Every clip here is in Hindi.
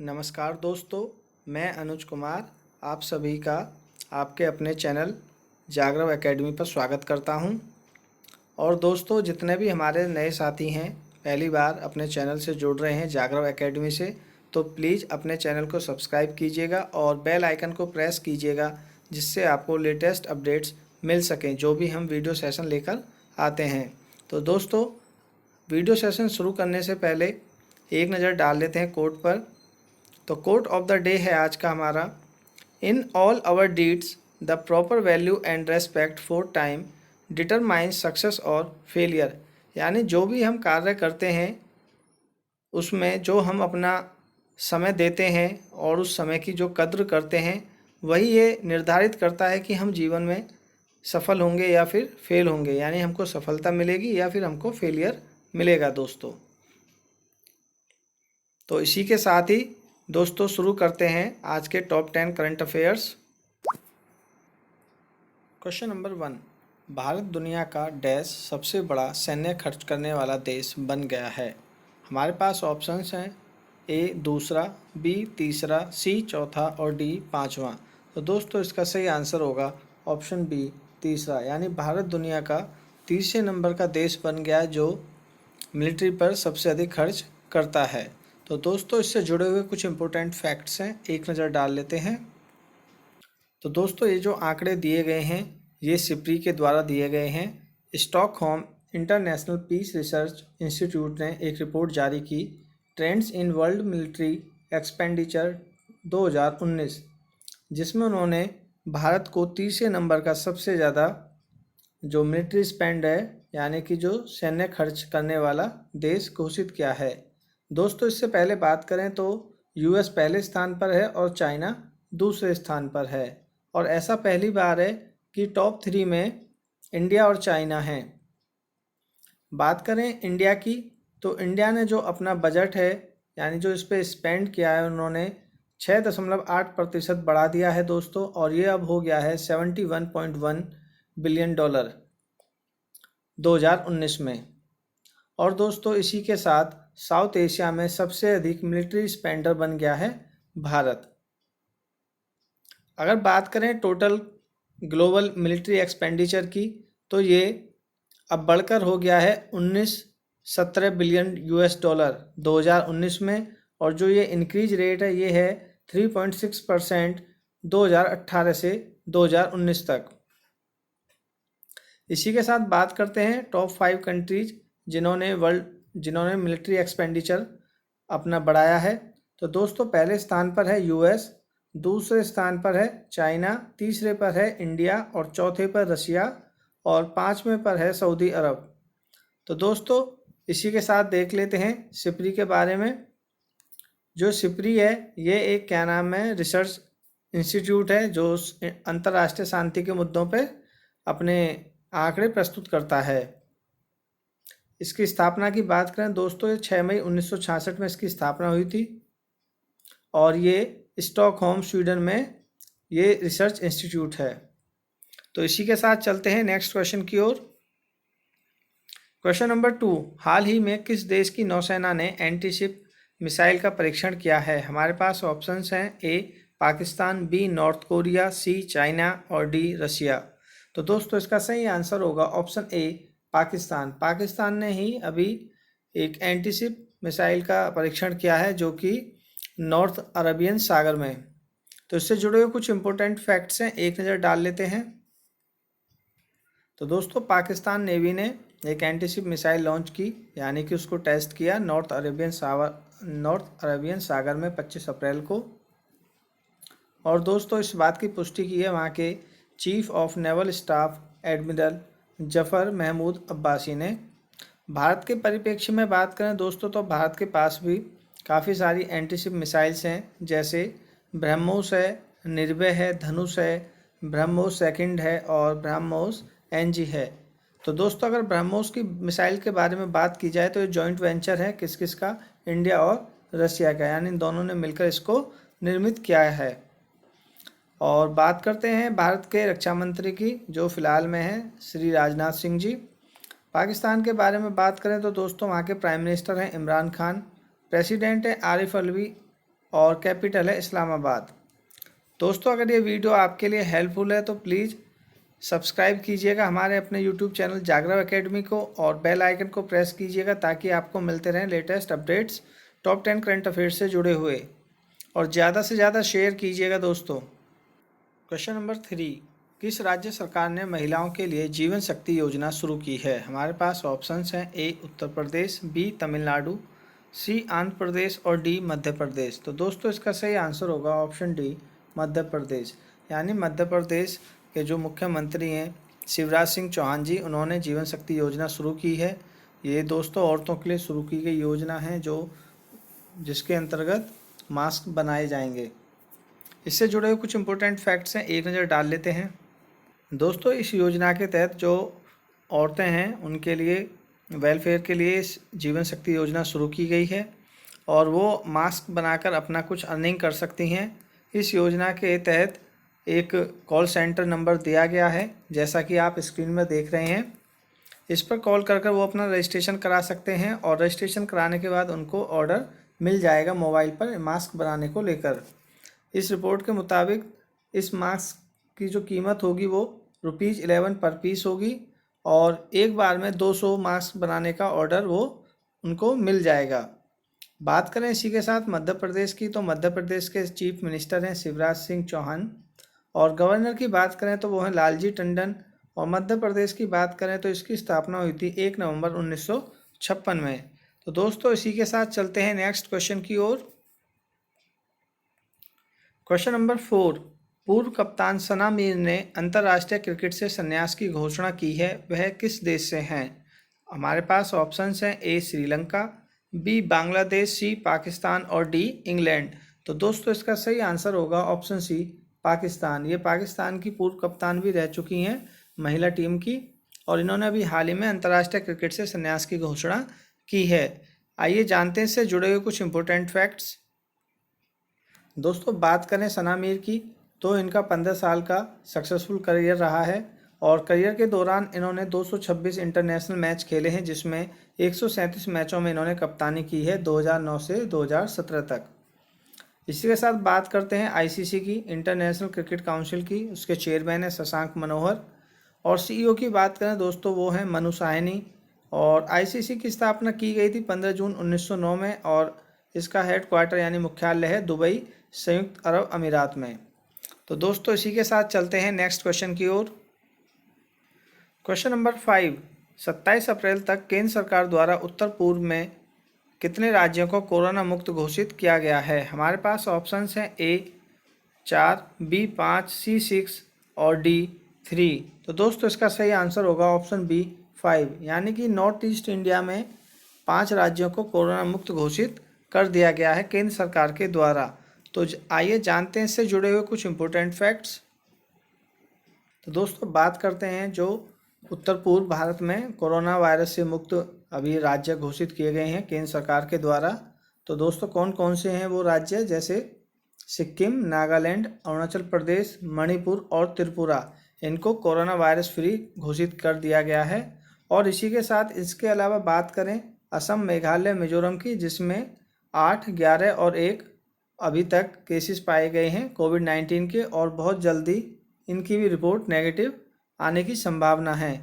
नमस्कार दोस्तों, मैं अनुज कुमार आप सभी का आपके अपने चैनल जागरव एकेडमी पर स्वागत करता हूं। और दोस्तों, जितने भी हमारे नए साथी हैं, पहली बार अपने चैनल से जुड़ रहे हैं जागरव एकेडमी से, तो प्लीज़ अपने चैनल को सब्सक्राइब कीजिएगा और बेल आइकन को प्रेस कीजिएगा, जिससे आपको लेटेस्ट अपडेट्स मिल सकें जो भी हम वीडियो सेशन लेकर आते हैं। तो दोस्तों, वीडियो सेशन शुरू करने से पहले एक नज़र डाल लेते हैं कोट पर। तो कोट ऑफ द डे है आज का हमारा, in all our deeds the proper value and respect for time determines success और फेलियर। यानी जो भी हम कार्य करते हैं उसमें जो हम अपना समय देते हैं और उस समय की जो कद्र करते हैं, वही ये निर्धारित करता है कि हम जीवन में सफल होंगे या फिर फेल होंगे। यानी हमको सफलता मिलेगी या फिर हमको फेलियर मिलेगा दोस्तों। तो इसी के साथ ही दोस्तों शुरू करते हैं आज के top 10 current affairs. Question number 1, Bharat दुनिया का डैश सबसे बड़ा सैन्य खर्च करने वाला देश बन गया है। हमारे पास ऑप्शंस हैं, ए दूसरा, बी तीसरा, सी चौथा और डी पाँचवा। तो दोस्तों इसका सही आंसर होगा ऑप्शन बी तीसरा, यानी भारत दुनिया का तीसरे नंबर का देश बन गया जो मिलिट्री पर सबसे अधिक खर्च करता है। तो दोस्तों इससे जुड़े हुए कुछ इम्पोर्टेंट फैक्ट्स हैं, एक नज़र डाल लेते हैं। तो दोस्तों ये जो आंकड़े दिए गए हैं ये सिप्री के द्वारा दिए गए हैं। Stockholm International Peace Research Institute ने एक रिपोर्ट जारी की, trends in world military expenditure 2019, जिसमें उन्होंने भारत को तीसरे नंबर का सबसे ज़्यादा जो मिलिट्री स्पेंड है, यानी कि जो सैन्य खर्च करने वाला देश घोषित किया है। दोस्तों इससे पहले बात करें तो यूएस पहले स्थान पर है और चाइना दूसरे स्थान पर है। और ऐसा पहली बार है कि टॉप 3 में इंडिया और चाइना हैं। बात करें इंडिया की, तो इंडिया ने जो अपना बजट है, यानी जो इस पर स्पेंड किया है, उन्होंने 6.8% बढ़ा दिया है दोस्तों, और ये अब हो गया है $71.1 बिलियन 2019 में। और दोस्तों इसी के साथ साउथ एशिया में सबसे अधिक मिलिट्री स्पेंडर बन गया है भारत। अगर बात करें टोटल ग्लोबल मिलिट्री एक्सपेंडिचर की, तो ये अब बढ़कर हो गया है 1917 बिलियन $US 2019 में, और जो ये इंक्रीज रेट है ये है 3.6% 2018 से 2019 तक। इसी के साथ बात करते हैं टॉप 5 कंट्रीज जिन्होंने मिलिट्री एक्सपेंडिचर अपना बढ़ाया है। तो दोस्तों पहले स्थान पर है यूएस, दूसरे स्थान पर है चाइना, तीसरे पर है इंडिया और चौथे पर रशिया और पाँचवें पर है सऊदी अरब। तो दोस्तों इसी के साथ देख लेते हैं सिप्री के बारे में। जो सिप्री है ये एक क्या नाम है रिसर्च इंस्टीट्यूट है जो अंतर्राष्ट्रीय शांति के मुद्दों पर अपने आंकड़े प्रस्तुत करता है। इसकी स्थापना की बात करें दोस्तों, ये 6 मई 1966 में इसकी स्थापना हुई थी, और ये स्टॉकहोम स्वीडन में ये रिसर्च इंस्टीट्यूट है। तो इसी के साथ चलते हैं नेक्स्ट क्वेश्चन की ओर। क्वेश्चन नंबर 2, हाल ही में किस देश की नौसेना ने एंटीशिप मिसाइल का परीक्षण किया है। हमारे पास ऑप्शंस हैं, ए पाकिस्तान, बी नॉर्थ कोरिया, सी चाइना और डी रशिया। तो दोस्तों इसका सही आंसर होगा ऑप्शन ए पाकिस्तान। पाकिस्तान ने ही अभी एक एंटीशिप मिसाइल का परीक्षण किया है जो कि नॉर्थ अरेबियन सागर में। तो इससे जुड़े हुए कुछ इंपॉर्टेंट फैक्ट्स हैं, एक नज़र डाल लेते हैं। तो दोस्तों पाकिस्तान नेवी ने एक एंटीशिप मिसाइल लॉन्च की, यानी कि उसको टेस्ट किया नॉर्थ अरेबियन सागर में 25 अप्रैल को। और दोस्तों इस बात की पुष्टि की है वहाँ के chief of naval staff admiral Zafar Mahmood Abbasi ने। भारत के परिप्रेक्ष्य में बात करें दोस्तों, तो भारत के पास भी काफ़ी सारी एंटीशिप मिसाइल्स हैं, जैसे ब्रह्मोस है, निर्भय है, धनुष है, ब्रह्मोस सेकंड है और ब्रह्मोस एनजी है। तो दोस्तों अगर ब्रह्मोस की मिसाइल के बारे में बात की जाए तो ये जॉइंट वेंचर है किस किस का, इंडिया और रशिया का, यानी इन दोनों ने मिलकर इसको निर्मित किया है। और बात करते हैं भारत के रक्षा मंत्री की, जो फिलहाल में हैं श्री राजनाथ सिंह जी। पाकिस्तान के बारे में बात करें तो दोस्तों वहाँ के प्राइम मिनिस्टर हैं इमरान खान, प्रेसिडेंट है आरिफ अलवी और कैपिटल है इस्लामाबाद। दोस्तों अगर ये वीडियो आपके लिए हेल्पफुल है तो प्लीज़ सब्सक्राइब कीजिएगा हमारे अपने यूट्यूब चैनल जागरव एकेडमी को और बेल आइकन को प्रेस कीजिएगा ताकि आपको मिलते रहें latest updates top 10 current affairs से जुड़े हुए, और ज़्यादा से ज़्यादा शेयर कीजिएगा दोस्तों। क्वेश्चन नंबर 3, किस राज्य सरकार ने महिलाओं के लिए जीवन शक्ति योजना शुरू की है? हमारे पास ऑप्शंस हैं, ए उत्तर प्रदेश, बी तमिलनाडु, सी आंध्र प्रदेश और डी मध्य प्रदेश। तो दोस्तों इसका सही आंसर होगा ऑप्शन डी मध्य प्रदेश। यानी मध्य प्रदेश के जो मुख्यमंत्री हैं शिवराज सिंह चौहान जी, उन्होंने जीवन शक्ति योजना शुरू की है। ये दोस्तों औरतों के लिए शुरू की गई योजना है जिसके अंतर्गत मास्क बनाए जाएंगे। इससे जुड़े हुए कुछ इंपॉर्टेंट फैक्ट्स हैं, एक नज़र डाल लेते हैं। दोस्तों इस योजना के तहत जो औरतें हैं उनके लिए वेलफेयर के लिए इस जीवन शक्ति योजना शुरू की गई है और वो मास्क बनाकर अपना कुछ अर्निंग कर सकती हैं। इस योजना के तहत एक कॉल सेंटर नंबर दिया गया है, जैसा कि आप स्क्रीन में देख रहे हैं। इस पर कॉल कर वो अपना रजिस्ट्रेशन करा सकते हैं और रजिस्ट्रेशन कराने के बाद उनको ऑर्डर मिल जाएगा मोबाइल पर मास्क बनाने को लेकर। इस रिपोर्ट के मुताबिक इस मास्क की जो कीमत होगी वो ₹11 पर पीस होगी और एक बार में 200 मास्क बनाने का ऑर्डर वो उनको मिल जाएगा। बात करें इसी के साथ मध्य प्रदेश की, तो मध्य प्रदेश के चीफ मिनिस्टर हैं शिवराज सिंह चौहान और गवर्नर की बात करें तो वो हैं लालजी टंडन। और मध्य प्रदेश की बात करें तो इसकी स्थापना हुई थी 1 नवंबर 1956 में। तो दोस्तों इसी के साथ चलते हैं नेक्स्ट क्वेश्चन की ओर। क्वेश्चन नंबर 4, पूर्व कप्तान सना मीर ने अंतर्राष्ट्रीय क्रिकेट से संन्यास की घोषणा की है, वह किस देश से हैं? हमारे पास ऑप्शंस हैं, ए श्रीलंका, बी बांग्लादेश, सी पाकिस्तान और डी इंग्लैंड। तो दोस्तों इसका सही आंसर होगा ऑप्शन सी पाकिस्तान। ये पाकिस्तान की पूर्व कप्तान भी रह चुकी हैं महिला टीम की और इन्होंने अभी हाल ही में अंतर्राष्ट्रीय क्रिकेट से संन्यास की घोषणा की है। आइए जानते हैं इससे जुड़े हुए कुछ इंपॉर्टेंट फैक्ट्स। दोस्तों बात करें सना मीर की तो इनका 15 साल का सक्सेसफुल करियर रहा है और करियर के दौरान इन्होंने 226 इंटरनेशनल मैच खेले हैं, जिसमें 137 मैचों में इन्होंने कप्तानी की है 2009 से 2017 तक। इसी के साथ बात करते हैं आईसीसी की, इंटरनेशनल क्रिकेट काउंसिल की, उसके चेयरमैन है शशांक मनोहर और सीईओ की बात करें दोस्तों वो हैं मनु साहनी। और आईसीसी की स्थापना की गई थी 15 जून 1909 में और इसका हेडक्वार्टर यानी मुख्यालय है दुबई, संयुक्त अरब अमीरात में। तो दोस्तों इसी के साथ चलते हैं नेक्स्ट क्वेश्चन की ओर। क्वेश्चन नंबर 5, 27 अप्रैल तक केंद्र सरकार द्वारा उत्तर पूर्व में कितने राज्यों को कोरोना मुक्त घोषित किया गया है? हमारे पास ऑप्शंस हैं, ए 4, बी 5, सी 6 और डी 3। तो दोस्तों इसका सही आंसर होगा ऑप्शन बी 5, यानी कि नॉर्थ ईस्ट इंडिया में 5 राज्यों को कोरोना मुक्त घोषित कर दिया गया है केंद्र सरकार के द्वारा। तो आइए जानते हैं इससे जुड़े हुए कुछ इंपॉर्टेंट फैक्ट्स। तो दोस्तों बात करते हैं जो उत्तर पूर्व भारत में कोरोना वायरस से मुक्त अभी राज्य घोषित किए गए हैं केंद्र सरकार के द्वारा। तो दोस्तों कौन कौन से हैं वो राज्य, जैसे सिक्किम, नागालैंड, अरुणाचल प्रदेश, मणिपुर और त्रिपुरा, इनको कोरोना वायरस फ्री घोषित कर दिया गया है। और इसी के साथ इसके अलावा बात करें असम, मेघालय, मिजोरम की, जिसमें 8, 11 और 1 अभी तक केसेस पाए गए हैं कोविड-19 के और बहुत जल्दी इनकी भी रिपोर्ट नेगेटिव आने की संभावना है।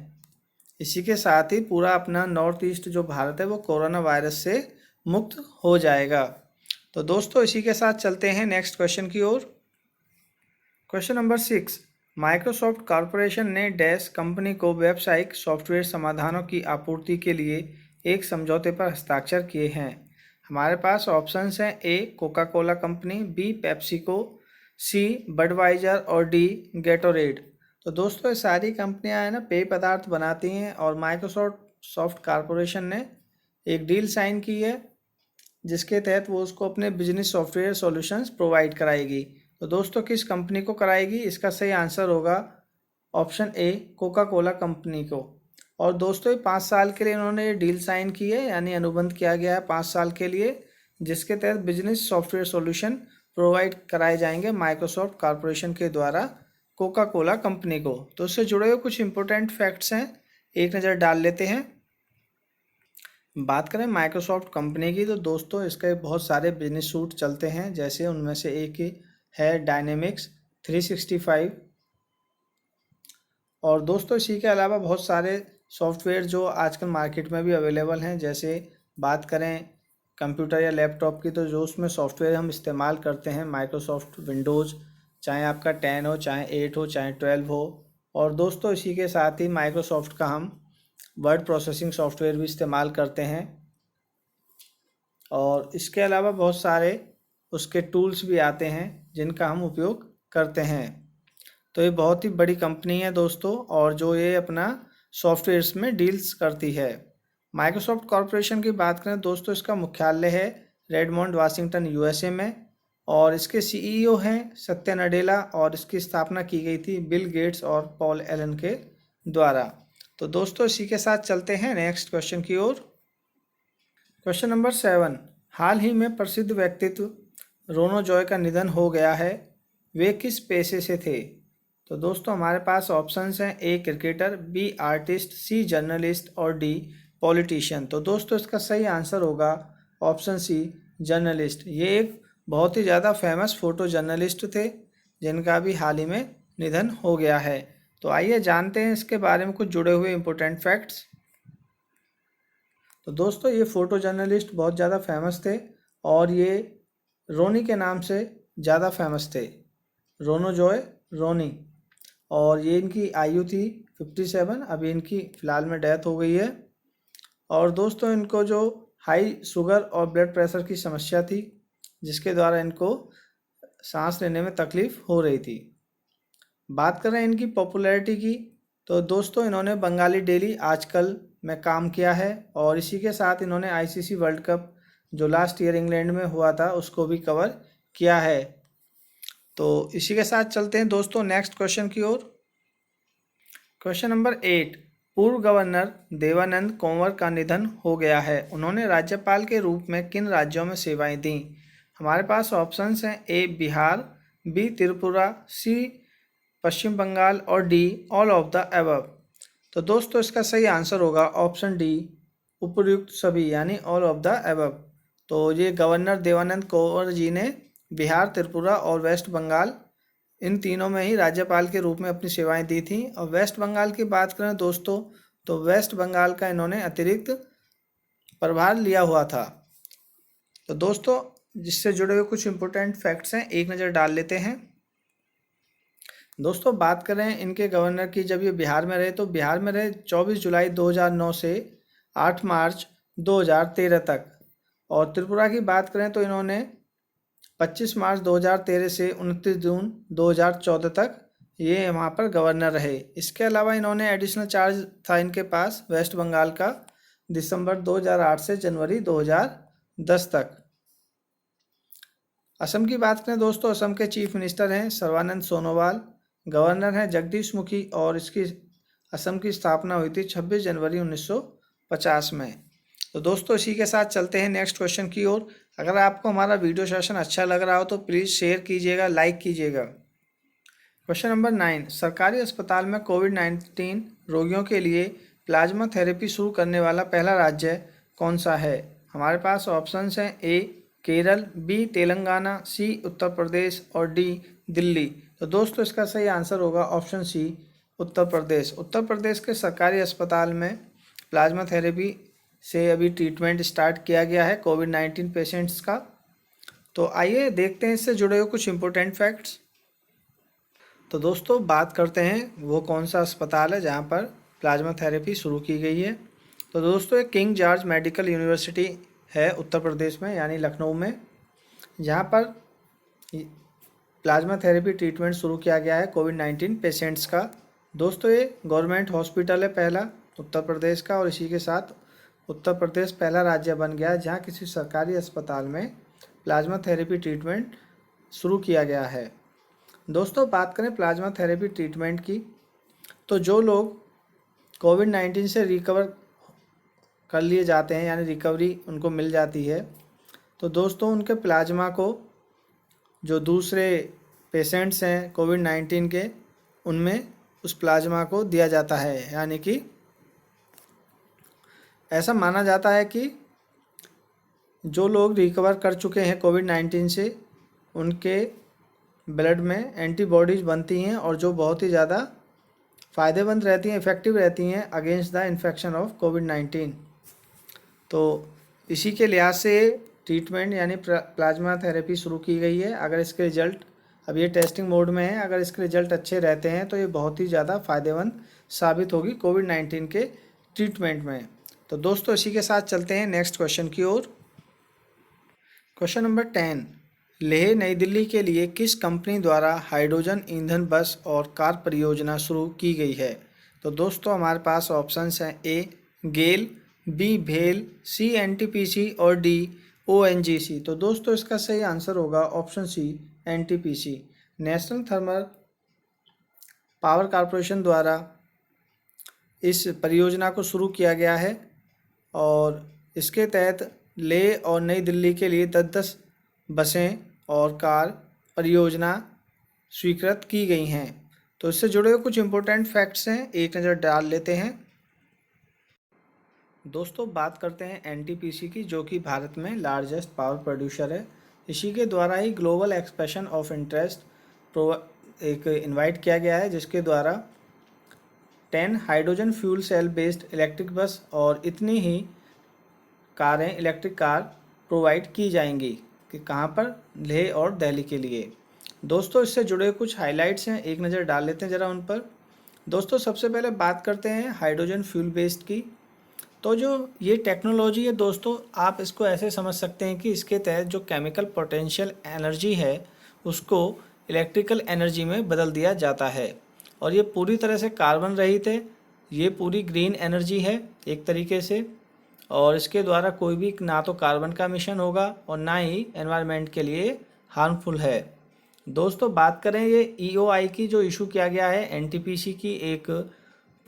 इसी के साथ ही पूरा अपना नॉर्थ ईस्ट जो भारत है वो कोरोना वायरस से मुक्त हो जाएगा। तो दोस्तों इसी के साथ चलते हैं नेक्स्ट क्वेश्चन की ओर। क्वेश्चन नंबर 6, माइक्रोसॉफ्ट कॉरपोरेशन ने डैश कंपनी को व्यावसायिक सॉफ्टवेयर समाधानों की आपूर्ति के लिए एक समझौते पर हस्ताक्षर किए हैं। हमारे पास ऑप्शंस हैं, A Coca Cola company, B PepsiCo, C Budweiser और डी गेटोरेड। तो दोस्तों ये सारी कंपनियां हैं ना पेय पदार्थ बनाती हैं और माइक्रोसॉफ्ट कॉरपोरेशन ने एक डील साइन की है जिसके तहत वो उसको अपने बिजनेस सॉफ्टवेयर सॉल्यूशंस प्रोवाइड कराएगी। तो दोस्तों किस कंपनी को कराएगी? इसका सही आंसर होगा option A Coca Cola company को। और दोस्तों 5 साल के लिए इन्होंने ये डील साइन की है, यानी अनुबंध किया गया है 5 साल के लिए, जिसके तहत बिजनेस सॉफ्टवेयर सॉल्यूशन प्रोवाइड कराए जाएंगे माइक्रोसॉफ्ट कॉरपोरेशन के द्वारा कोका कोला कंपनी को। तो इससे जुड़े हुए कुछ इंपॉर्टेंट फैक्ट्स हैं, एक नज़र डाल लेते हैं। बात करें माइक्रोसॉफ्ट कंपनी की, तो दोस्तों इसके बहुत सारे बिजनेस सूट चलते हैं, जैसे उनमें से एक ही है डायनेमिक्स 365। और दोस्तों इसी के अलावा बहुत सारे सॉफ्टवेयर जो आजकल मार्केट में भी अवेलेबल हैं, जैसे बात करें कंप्यूटर या लैपटॉप की, तो जो उसमें सॉफ्टवेयर हम इस्तेमाल करते हैं माइक्रोसॉफ्ट विंडोज़, चाहे आपका 10 हो, चाहे 8 हो, चाहे 12 हो। और दोस्तों इसी के साथ ही माइक्रोसॉफ्ट का हम वर्ड प्रोसेसिंग सॉफ्टवेयर भी इस्तेमाल करते हैं। और इसके अलावा बहुत सारे उसके टूल्स भी आते हैं जिनका हम उपयोग करते हैं। तो ये बहुत ही बड़ी कंपनी है दोस्तों, और जो ये अपना सॉफ्टवेयर्स में डील्स करती है। माइक्रोसॉफ्ट कॉरपोरेशन की बात करें दोस्तों, इसका मुख्यालय है रेडमोंड वाशिंगटन यूएसए में, और इसके सीईओ हैं सत्या नडेला, और इसकी स्थापना की गई थी बिल गेट्स और पॉल एलन के द्वारा। तो दोस्तों इसी के साथ चलते हैं नेक्स्ट क्वेश्चन की ओर। क्वेश्चन नंबर 7, हाल ही में प्रसिद्ध व्यक्तित्व रोनो जॉय का निधन हो गया है, वे किस पेशे से थे? तो दोस्तों हमारे पास ऑप्शंस हैं, A cricketer, B artist, C journalist और डी पॉलिटिशियन। तो दोस्तों इसका सही आंसर होगा ऑप्शन सी जर्नलिस्ट। ये एक बहुत ही ज़्यादा फेमस फोटो जर्नलिस्ट थे जिनका भी हाल ही में निधन हो गया है। तो आइए जानते हैं इसके बारे में कुछ जुड़े हुए इम्पोर्टेंट फैक्ट्स। तो दोस्तों ये फ़ोटो जर्नलिस्ट बहुत ज़्यादा फेमस थे, और ये रोनी के नाम से ज़्यादा फेमस थे, रोनो जॉय रोनी। और ये इनकी आयु थी 57, अभी इनकी फ़िलहाल में डेथ हो गई है। और दोस्तों इनको जो हाई शुगर और ब्लड प्रेशर की समस्या थी, जिसके द्वारा इनको सांस लेने में तकलीफ़ हो रही थी। बात करें इनकी पॉपुलैरिटी की, तो दोस्तों इन्होंने बंगाली डेली आजकल में काम किया है, और इसी के साथ इन्होंने आईसीसी वर्ल्ड कप जो लास्ट ईयर इंग्लैंड में हुआ था उसको भी कवर किया है। तो इसी के साथ चलते हैं दोस्तों नेक्स्ट क्वेश्चन की ओर। क्वेश्चन नंबर 8, पूर्व गवर्नर देवानंद कंवर का निधन हो गया है, उन्होंने राज्यपाल के रूप में किन राज्यों में सेवाएं दी? हमारे पास ऑप्शंस हैं, ए बिहार, बी त्रिपुरा, सी पश्चिम बंगाल और D all of the above. तो दोस्तों इसका सही आंसर होगा ऑप्शन डी उपर्युक्त सभी, यानी ऑल ऑफ द अबव। तो ये गवर्नर देवानंद कंवर जी ने बिहार, त्रिपुरा और वेस्ट बंगाल, इन तीनों में ही राज्यपाल के रूप में अपनी सेवाएं दी थी। और वेस्ट बंगाल की बात करें दोस्तों, तो वेस्ट बंगाल का इन्होंने अतिरिक्त प्रभार लिया हुआ था। तो दोस्तों जिससे जुड़े हुए कुछ इंपॉर्टेंट फैक्ट्स हैं, एक नज़र डाल लेते हैं। दोस्तों बात करें इनके गवर्नर की, जब ये बिहार में रहे तो बिहार में रहे 24 जुलाई 2009 से 8 मार्च 2013 तक। और त्रिपुरा की बात करें तो इन्होंने 25 मार्च 2013 से 29 जून 2014 तक ये वहाँ पर गवर्नर रहे। इसके अलावा इन्होंने एडिशनल चार्ज था इनके पास वेस्ट बंगाल का, दिसंबर 2008 से जनवरी 2010 तक। असम की बात करें दोस्तों, असम के चीफ मिनिस्टर हैं सर्बानंद सोनोवाल, गवर्नर हैं जगदीश मुखी, और इसकी असम की स्थापना हुई थी 26 जनवरी 1950 में। तो दोस्तों इसी के साथ चलते हैं नेक्स्ट क्वेश्चन की ओर। अगर आपको हमारा वीडियो सेशन अच्छा लग रहा हो तो प्लीज़ शेयर कीजिएगा, लाइक कीजिएगा। क्वेश्चन नंबर 9, सरकारी अस्पताल में कोविड-19 रोगियों के लिए प्लाज्मा थेरेपी शुरू करने वाला पहला राज्य कौन सा है? हमारे पास ऑप्शंस हैं, ए केरल, बी तेलंगाना, सी उत्तर प्रदेश और डी दिल्ली। तो दोस्तों इसका सही आंसर होगा ऑप्शन सी उत्तर प्रदेश। उत्तर प्रदेश के सरकारी अस्पताल में प्लाज्मा थेरेपी से अभी ट्रीटमेंट स्टार्ट किया गया है कोविड-19 पेशेंट्स का। तो आइए देखते हैं इससे जुड़े हुए कुछ इंपॉर्टेंट फैक्ट्स। तो दोस्तों बात करते हैं वो कौन सा अस्पताल है जहाँ पर प्लाज्मा थेरेपी शुरू की गई है। तो दोस्तों एक किंग जॉर्ज मेडिकल यूनिवर्सिटी है उत्तर प्रदेश में, यानी लखनऊ में, जहाँ पर प्लाज्मा थेरेपी ट्रीटमेंट शुरू किया गया है कोविड-19 पेशेंट्स का। दोस्तों ये गवर्नमेंट हॉस्पिटल है पहला उत्तर प्रदेश का, और इसी के साथ उत्तर प्रदेश पहला राज्य बन गया है जहाँ किसी सरकारी अस्पताल में प्लाज्मा थेरेपी ट्रीटमेंट शुरू किया गया है। दोस्तों बात करें प्लाज्मा थेरेपी ट्रीटमेंट की, तो जो लोग कोविड-19 से रिकवर कर लिए जाते हैं, यानी रिकवरी उनको मिल जाती है, तो दोस्तों उनके प्लाज्मा को जो दूसरे पेशेंट्स हैं कोविड-19 के, उनमें उस प्लाज्मा को दिया जाता है, यानी कि ऐसा माना जाता है कि जो लोग रिकवर कर चुके हैं कोविड-19 से, उनके ब्लड में एंटीबॉडीज़ बनती हैं और जो बहुत ही ज़्यादा फ़ायदेमंद रहती हैं, इफ़ेक्टिव रहती हैं अगेंस्ट द इन्फेक्शन ऑफ कोविड-19। तो इसी के लिहाज से ट्रीटमेंट यानी प्लाज्मा थेरेपी शुरू की गई है। अगर इसके रिज़ल्ट, अब ये टेस्टिंग मोड में है, अगर इसके रिज़ल्ट अच्छे रहते हैं तो ये बहुत ही ज़्यादा फ़ायदेमंद साबित होगी कोविड-19 के ट्रीटमेंट में। तो दोस्तों इसी के साथ चलते हैं नेक्स्ट क्वेश्चन की ओर। क्वेश्चन नंबर 10, लेह नई दिल्ली के लिए किस कंपनी द्वारा हाइड्रोजन ईंधन बस और कार परियोजना शुरू की गई है? तो दोस्तों हमारे पास ऑप्शंस हैं, ए गेल, बी भेल, सी एनटीपीसी और डी ओएनजीसी। तो दोस्तों इसका सही आंसर होगा option C NTPC. National Thermal Power Corporation द्वारा इस परियोजना को शुरू किया गया है और इसके तहत लेह और नई दिल्ली के लिए 10-10 बसें और कार परियोजना स्वीकृत की गई हैं। तो इससे जुड़े हुए कुछ इम्पोर्टेंट फैक्ट्स हैं, एक नज़र डाल लेते हैं। दोस्तों बात करते हैं एनटीपीसी की, जो कि भारत में लार्जेस्ट पावर प्रोड्यूसर है। इसी के द्वारा ही ग्लोबल एक्सप्रेशन ऑफ इंटरेस्ट एक इनवाइट किया गया है, जिसके द्वारा 10 hydrogen fuel cell based electric bus और इतनी ही कारें, इलेक्ट्रिक कार प्रोवाइड की जाएंगी कि कहाँ पर, लेह और दिल्ली के लिए। दोस्तों इससे जुड़े कुछ हाइलाइट्स हैं, एक नज़र डाल लेते हैं ज़रा उन पर। दोस्तों सबसे पहले बात करते हैं हाइड्रोजन फ्यूल बेस्ड की। तो जो ये टेक्नोलॉजी है दोस्तों, आप इसको ऐसे समझ सकते हैं कि इसके तहत जो केमिकल पोटेंशियल एनर्जी है उसको इलेक्ट्रिकल एनर्जी में बदल दिया जाता है और ये पूरी तरह से कार्बन रहित है। ये पूरी ग्रीन एनर्जी है एक तरीके से, और इसके द्वारा कोई भी ना तो कार्बन का एमिशन होगा और ना ही एनवायरनमेंट के लिए हार्मफुल है। दोस्तों बात करें ये EOI की, जो इशू किया गया है, एनटीपीसी की एक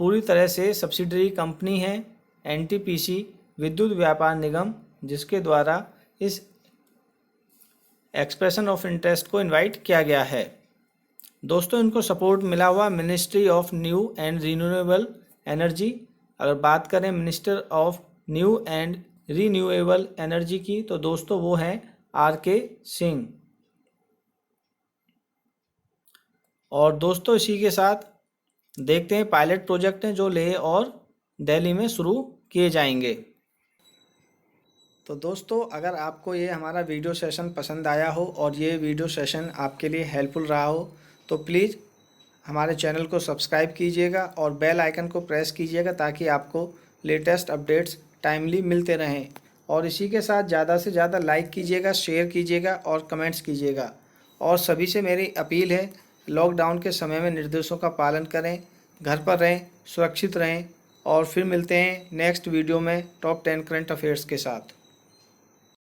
पूरी तरह से सब्सिडरी कंपनी है एनटीपीसी विद्युत व्यापार निगम, जिसके द्वारा इस एक्सप्रेशन ऑफ इंटरेस्ट को इनवाइट किया गया है। दोस्तों इनको सपोर्ट मिला हुआ ministry of new and renewable energy. अगर बात करें minister of new and renewable energy की, तो दोस्तों वो हैं RK सिंह। और दोस्तों इसी के साथ देखते हैं पायलट प्रोजेक्ट हैं जो लेह और दिल्ली में शुरू किए जाएंगे। तो दोस्तों अगर आपको ये हमारा वीडियो सेशन पसंद आया हो और ये वीडियो सेशन आपके लिए हेल्पफुल रहा हो, तो प्लीज़ हमारे चैनल को सब्सक्राइब कीजिएगा और बेल आइकन को प्रेस कीजिएगा ताकि आपको लेटेस्ट अपडेट्स टाइमली मिलते रहें। और इसी के साथ ज़्यादा से ज़्यादा लाइक कीजिएगा, शेयर कीजिएगा और कमेंट्स कीजिएगा। और सभी से मेरी अपील है, लॉकडाउन के समय में निर्देशों का पालन करें, घर पर रहें, सुरक्षित रहें। और फिर मिलते हैं नेक्स्ट वीडियो में टॉप 10 करंट अफेयर्स के साथ।